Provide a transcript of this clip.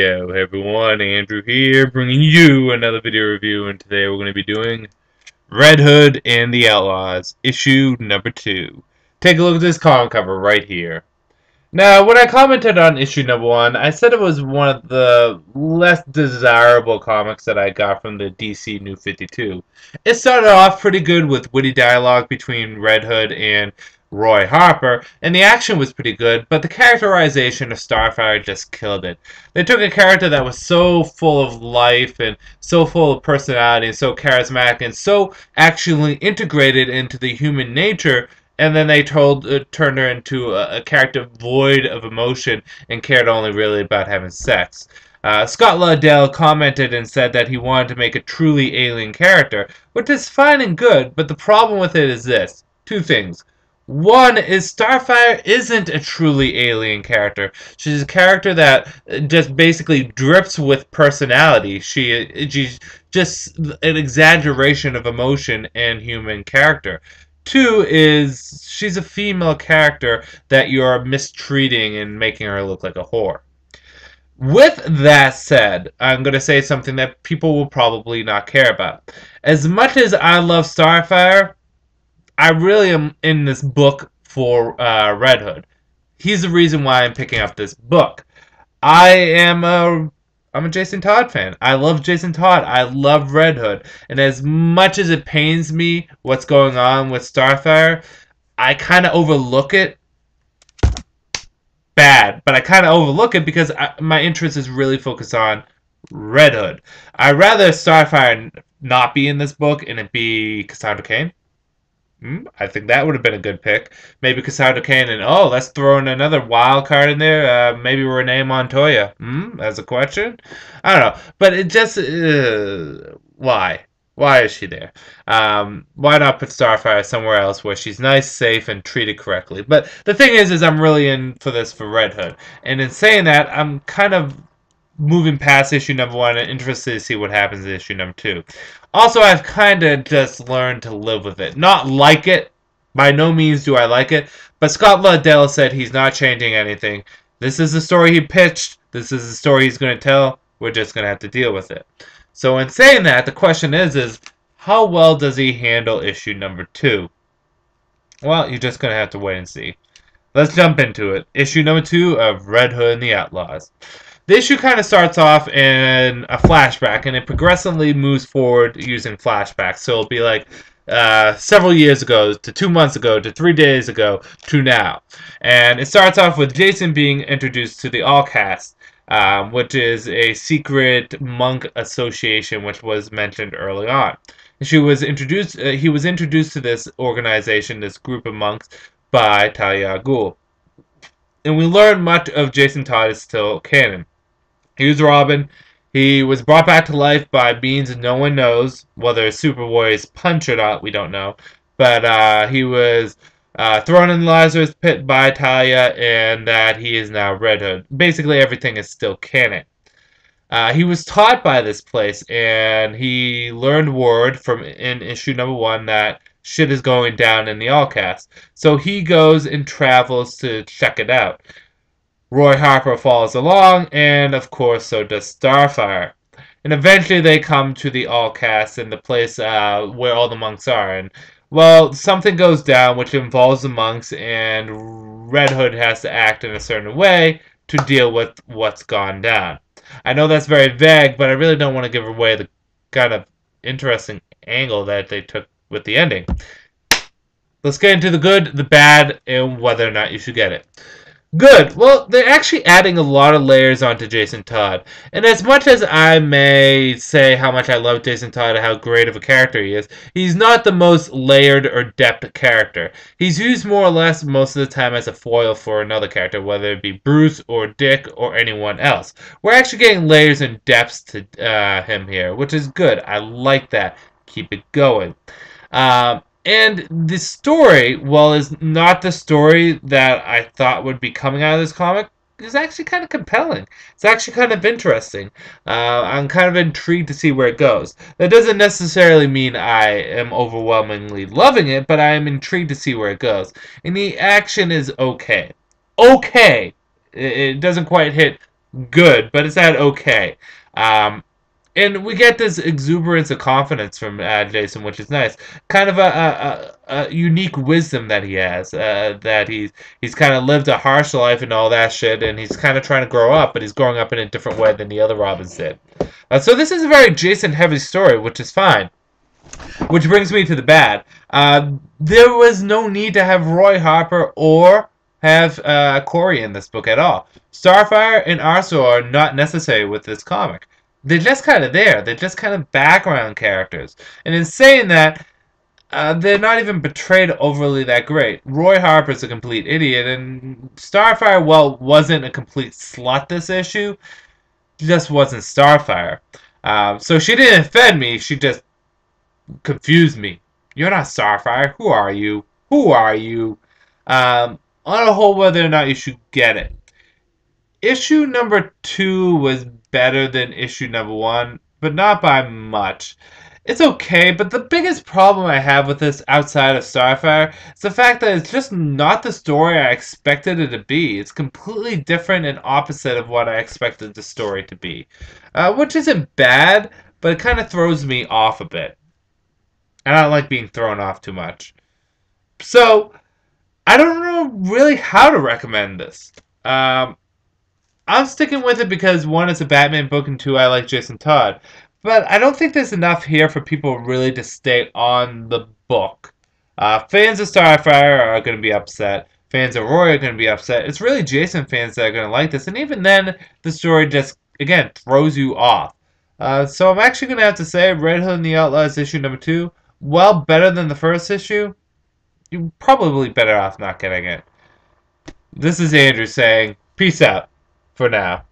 Yo, hey everyone, Andrew here, bringing you another video review, and today we're going to be doing Red Hood and the Outlaws, issue number 2. Take a look at this comic cover right here. Now, when I commented on issue number 1, I said it was one of the less desirable comics that I got from the DC New 52. It started off pretty good with witty dialogue between Red Hood and Roy Harper, and the action was pretty good, but the characterization of Starfire just killed it. They took a character that was so full of life and so full of personality and so charismatic and so actually integrated into the human nature, and then they turned her into a character void of emotion and cared only really about having sex. Scott Lobdell commented and said that he wanted to make a truly alien character, which is fine and good, but the problem with it is this. Two things. One is Starfire isn't a truly alien character. She's a character that just basically drips with personality. She's just an exaggeration of emotion and human character. Two is she's a female character that you're mistreating and making her look like a whore. With that said, I'm going to say something that people will probably not care about. As much as I love Starfire, I really am in this book for Red Hood. He's the reason why I'm picking up this book. I'm a Jason Todd fan. I love Jason Todd. I love Red Hood. And as much as it pains me what's going on with Starfire, I kind of overlook it. Bad, but I kind of overlook it because my interest is really focused on Red Hood. I'd rather Starfire not be in this book and it be Cassandra Cain. I think that would have been a good pick. Maybe Cassandra Cain and, oh, let's throw in another wild card in there. Maybe Renee Montoya. As a question? I don't know. But it just, why? Why is she there? Why not put Starfire somewhere else where she's nice, safe, and treated correctly? But the thing is I'm really in for this for Red Hood. And in saying that, I'm kind of moving past issue number 1 and interested to see what happens in issue number 2. Also, I've kind of just learned to live with it. Not like it. By no means do I like it. But Scott Lobdell said he's not changing anything. This is the story he pitched. This is the story he's going to tell. We're just going to have to deal with it. So in saying that, the question is how well does he handle issue number 2? Well, you're just going to have to wait and see. Let's jump into it. Issue number 2 of Red Hood and the Outlaws. The issue kind of starts off in a flashback, and it progressively moves forward using flashbacks. So it'll be like several years ago, to 2 months ago, to 3 days ago, to now. And it starts off with Jason being introduced to the Outlaws, which is a secret monk association, which was mentioned early on. He was introduced to this organization, this group of monks, by Talia al Ghul. And we learn much of Jason Todd is still canon. He was Robin. He was brought back to life by beings no one knows. Whether Super Warriors punch or not, we don't know. But he was thrown in the Lazarus pit by Talia, and that he is now Red Hood. Basically, everything is still canon. He was taught by this place, and he learned word from in issue number 1 that shit is going down in the Outlaws. So he goes and travels to check it out. Roy Harper follows along, and of course so does Starfire. And eventually they come to the Outlaws and the place where all the monks are. And, well, something goes down which involves the monks, and Red Hood has to act in a certain way to deal with what's gone down. I know that's very vague, but I really don't want to give away the kind of interesting angle that they took with the ending. Let's get into the good, the bad, and whether or not you should get it. Good. Well, they're actually adding a lot of layers onto Jason Todd. And as much as I may say how much I love Jason Todd and how great of a character he is, he's not the most layered or depth character. He's used more or less most of the time as a foil for another character, whether it be Bruce or Dick or anyone else. We're actually getting layers and depths to him here, which is good. I like that. Keep it going. And the story, while is not the story that I thought would be coming out of this comic, is actually kind of compelling. It's actually kind of interesting. I'm kind of intrigued to see where it goes. That doesn't necessarily mean I am overwhelmingly loving it, but I am intrigued to see where it goes. And the action is okay. Okay! It doesn't quite hit good, but it's at okay. Um, and we get this exuberance of confidence from Jason, which is nice. Kind of a unique wisdom that he has. That he's kind of lived a harsh life and all that shit, and he's kind of trying to grow up, but he's growing up in a different way than the other Robins did. So this is a very Jason-heavy story, which is fine. Which brings me to the bad. There was no need to have Roy Harper or have Corey in this book at all. Starfire and Arsenal are not necessary with this comic. They're just kind of there. They're just kind of background characters. And in saying that, they're not even portrayed overly that great. Roy Harper's a complete idiot, and Starfire, well, wasn't a complete slut this issue. Just wasn't Starfire. So she didn't offend me. She just confused me. You're not Starfire. Who are you? Who are you? On a whole, whether or not you should get it. Issue number 2 was better than issue number 1, but not by much. It's okay, but the biggest problem I have with this outside of Starfire is the fact that it's just not the story I expected it to be. It's completely different and opposite of what I expected the story to be. Which isn't bad, but it kind of throws me off a bit. I don't like being thrown off too much. So, I don't know really how to recommend this. I'm sticking with it because one, it's a Batman book, and two, I like Jason Todd. But I don't think there's enough here for people really to stay on the book. Fans of Starfire are going to be upset. Fans of Roy are going to be upset. It's really Jason fans that are going to like this. And even then, the story just, again, throws you off. So I'm actually going to have to say Red Hood and the Outlaws issue number 2, while better than the first issue, you're probably better off not getting it. This is Andrew saying, peace out for now.